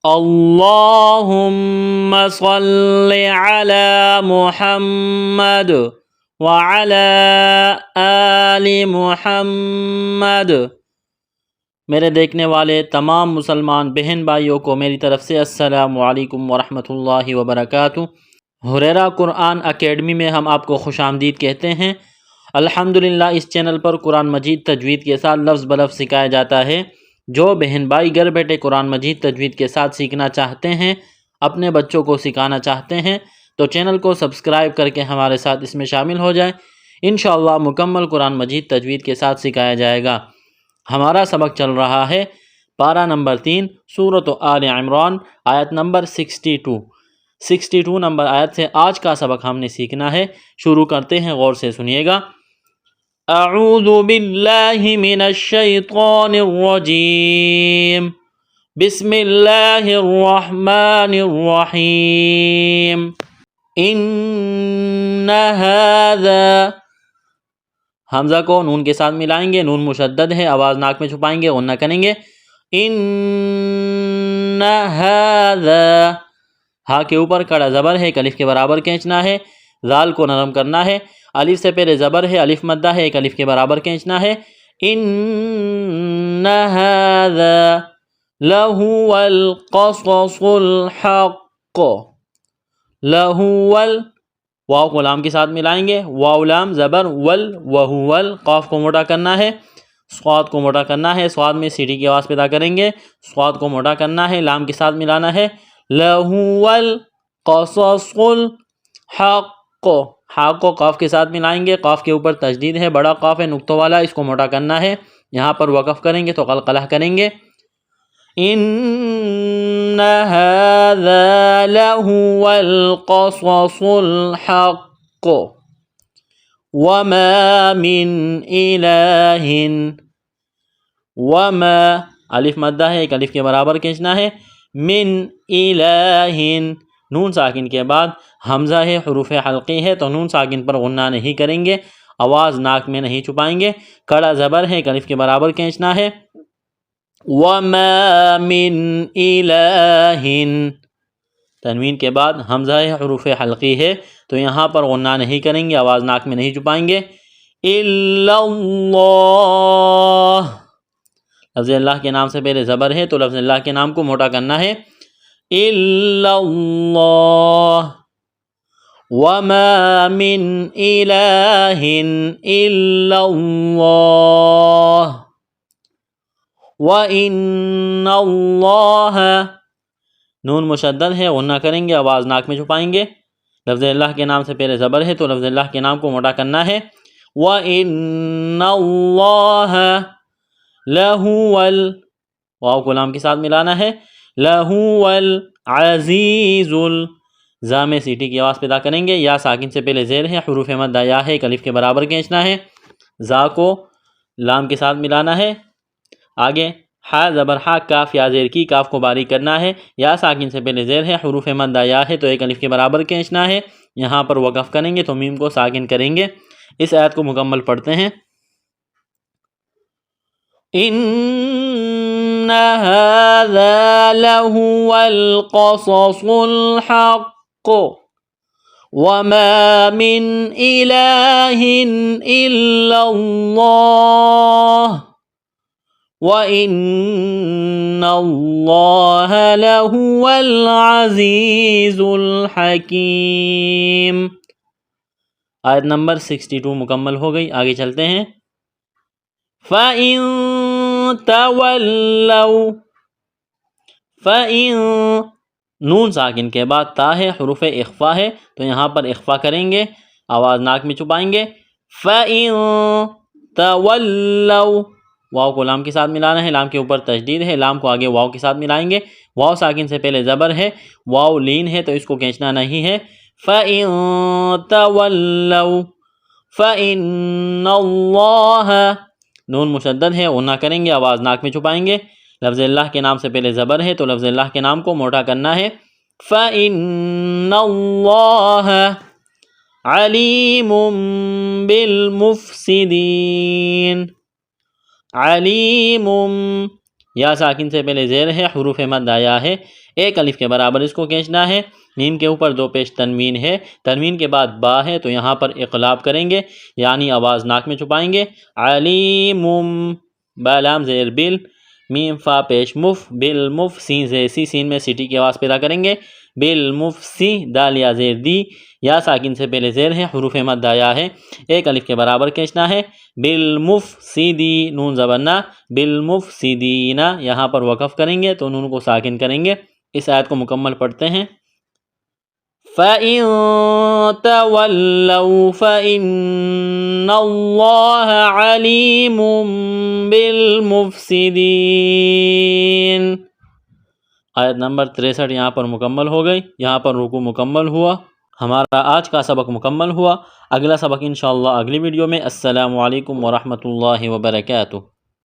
اللہم صل علی محمد وعلی آل محمد۔ میرے دیکھنے والے تمام مسلمان بہن بھائیوں کو میری طرف سے السلام علیکم ورحمۃ اللہ وبرکاتہ۔ ہریرہ قرآن اکیڈمی میں ہم آپ کو خوش آمدید کہتے ہیں۔ الحمدللہ اس چینل پر قرآن مجید تجوید کے ساتھ لفظ بلفظ سکھایا جاتا ہے۔ جو بہن بھائی گھر بیٹھے قرآن مجید تجوید کے ساتھ سیکھنا چاہتے ہیں، اپنے بچوں کو سکھانا چاہتے ہیں، تو چینل کو سبسکرائب کر کے ہمارے ساتھ اس میں شامل ہو جائیں۔ انشاءاللہ مکمل قرآن مجید تجوید کے ساتھ سکھایا جائے گا۔ ہمارا سبق چل رہا ہے پارہ نمبر 3 سورۃ آل عمران آیت نمبر 62 نمبر آیت سے آج کا سبق ہم نے سیکھنا ہے۔ شروع کرتے ہیں، غور سے سنیے گا۔ اعوذ باللہ من الشیطان الرجیم، بسم اللہ الرحمن الرحیم۔ ان ھذا، حمزہ کو نون کے ساتھ ملائیں گے، نون مشدد ہے، آواز ناک میں چھپائیں گے، غنہ کریں گے۔ ان ھذا، ہا کے اوپر کڑا زبر ہے، ایک الف کے برابر کھینچنا ہے، ذال کو نرم کرنا ہے، الف سے پہلے زبر ہے، الف مدہ ہے، ایک الف کے برابر کھینچنا ہے۔ ان ھذا لہو القصص الحق، لہو واو کو لام کے ساتھ ملائیں گے، واو لام زبر ول، وہول، قاف کو موٹا کرنا ہے، صاد کو موٹا کرنا ہے، صاد میں سیٹی کی آواز پیدا کریں گے، صاد کو موٹا کرنا ہے، لام کے ساتھ ملانا ہے، لہو القصص الحق، حق کو قاف کے ساتھ ملائیں گے، قاف کے اوپر تشدید ہے، بڑا قاف ہے نقطوں والا، اس کو موٹا کرنا ہے، یہاں پر وقف کریں گے تو قلقلہ کریں گے۔ ان ھذا لہو القصص الحق وما من الہ، وما الف مدہ ہے، ایک الف کے برابر کھینچنا ہے، من الہ، نون ساکن کے بعد حمزہ ہے، حروف حلقی ہے، تو نون ساکن پر غنہ نہیں کریں گے، آواز ناک میں نہیں چھپائیں گے، کڑا زبر ہے، ایک الف کے برابر کھینچنا ہے۔ وما من الہ، تنوین کے بعد حمزہ ہے، حروف حلقی ہے، تو یہاں پر غنہ نہیں کریں گے، آواز ناک میں نہیں چھپائیں گے۔ الا اللہ، لفظ اللہ کے نام سے پہلے زبر ہے، تو لفظ اللہ کے نام کو موٹا کرنا ہے۔ الا اللہ، وما من الہ الا اللہ، وَإِنَّ اللَّهَ، نون مشدد ہے، غنہ کریں گے، آواز ناک میں چھپائیں گے، لفظ اللہ کے نام سے پہلے زبر ہے، تو لفظ اللہ کے نام کو موٹا کرنا ہے۔ وَإِنَّ اللَّهَ لَهُوَ، واو کو لام کے ساتھ ملانا ہے، لَهُوَ الْعَزِيزُ، زا میں سیٹی کی آواز پیدا کریں گے، یا ساکن سے پہلے زیر ہے، حروف مدہ یا ہے، ایک الف کے برابر کھینچنا ہے، زا کو لام کے ساتھ ملانا ہے، آگے ہا زبر ہا، کاف یا زیر کی، کاف کو باریک کرنا ہے، یا ساکن سے پہلے زیر ہے، حروف مدہ یا ہے، تو ایک الف کے برابر کھینچنا ہے، یہاں پر وقف کریں گے تو میم کو ساکن کریں گے۔ اس آیت کو مکمل پڑھتے ہیں۔ ان ھذا لہو القصص الحق وما من الہ الا اللہ وَإِنَّ اللَّهَ لَهُوَ الْعَزِيزُ الْحَكِيمُ۔ آیت نمبر 62 مکمل ہو گئی، آگے چلتے ہیں۔ فَإِن تَوَلَّوْا، فَإِن، نون ساکن کے بعد تا ہے، حروف اخفا ہے، تو یہاں پر اخفا کریں گے، آواز ناک میں چھپائیں گے۔ فَإِن تَوَلَّوْا، واو کو لام کے ساتھ ملانا ہے، لام کے اوپر تشدید ہے، لام کو آگے واو کے ساتھ ملائیں گے، واو ساکن سے پہلے زبر ہے، واو لین ہے، تو اس کو کھینچنا نہیں ہے۔ فَإِن تَوَلَّوْا فَإِنَّ اللَّهَ، نون مشدد ہے، غنہ کریں گے، آواز ناک میں چھپائیں گے، لفظ اللہ کے نام سے پہلے زبر ہے، تو لفظ اللہ کے نام کو موٹا کرنا ہے۔ فَإِنَّ اللَّهَ عَلِيمٌ بِالْمُفْسِدِينَ، علیم، یا ساکن سے پہلے زیر ہے، حروف مد آیا ہے، ایک الف کے برابر اس کو کھینچنا ہے، میم کے اوپر دو پیش تنوین ہے، تنوین کے بعد با ہے تو یہاں پر اقلاب کریں گے، یعنی آواز ناک میں چھپائیں گے، علیم، با لام زیر بل، میم فا پیش مف، بالمف، سین زیر سی، سین میں سیٹی کی آواز پیدا کریں گے، بالمفسی، دال یا زیر دی، یا ساکن سے پہلے زیر ہے، حروف مد آیا ہے، ایک الف کے برابر کھینچنا ہے، بالمفسدی، نون زبرنا، بالمفسدین، یہاں پر وقف کریں گے تو نون کو ساکن کریں گے۔ اس آیت کو مکمل پڑھتے ہیں۔ فَإِن تَوَلَّوْا فَإِنَّ اللَّهَ عَلِيمٌ بِالْمُفْسِدِينَ۔ آیت نمبر 63 یہاں پر مکمل ہو گئی، یہاں پر رکوع مکمل ہوا، ہمارا آج کا سبق مکمل ہوا۔ اگلا سبق انشاءاللہ اگلی ویڈیو میں۔ السلام علیکم ورحمۃ اللہ وبرکاتہ۔